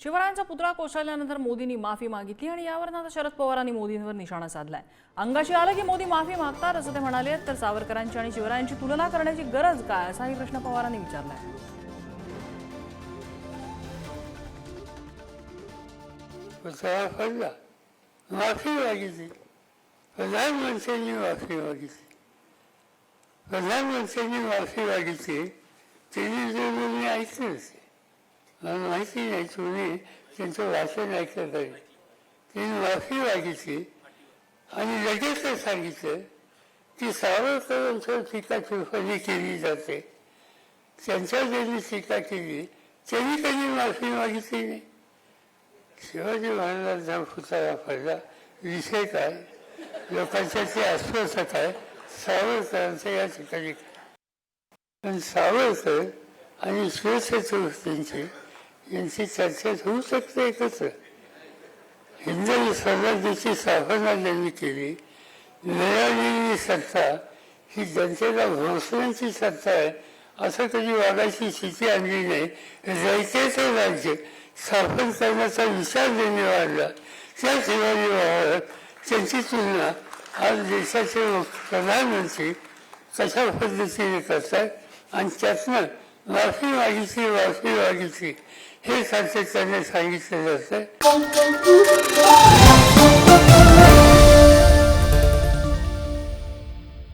शिवरायांचा पुतळा कोसळल्यानंतर मोदींनी माफी मागितली आणि यावर आता शरद पवारांनी मोदींवर निशाणा साधलाय। अंगाशी आलं की मोदी माफी मागतात असं ते म्हणाले। तर सावरकरांची आणि शिवरायांची तुलना करण्याची गरज काय असाही प्रश्न पवारांनी विचारलाय। माफी मागितली, प्रधानमंत्र्यांनी माफी मागितली, प्रधानमंत्र्यांनी माफी मागितली। त्यांनी जे मी ऐकलं मला माहिती नाही, तुम्ही त्यांचं भाषण ऐकलं तरी त्यांनी माफी मागितली आणि लगेचच सांगितलं की सावरकरांच्यावर टीका टिप्पणी केली जाते, त्यांच्यावर ज्यांनी टीका केली त्यांनी कधी माफी मागितली नाही। शिवाजी महाराजांचा पुतळा पडला, विषय काय? लोकांच्या ते अस्वस्थ आहे सावरकरांचं या ठिकाणी। पण सावरकर आणि शिवछत्रपतींची यांची चर्चा होऊ शकते एकत्र। हिंदवी स्वराज्याची स्थापना त्यांनी केली, मिळालेली सत्ता ही जनतेला भोसण्याची सत्ता आहे असं कधी वागायची स्थिती आणली नाही। रयतेचं राज्य स्थापन करण्याचा विचार त्यांनी वाढला, त्या शिवाजी महाराज त्यांची तुलना आज देशाचे प्रधानमंत्री कशा पद्धतीने करतात आणि त्यातनं माफी मागितली हे सातत्याने सांगितलं जातं।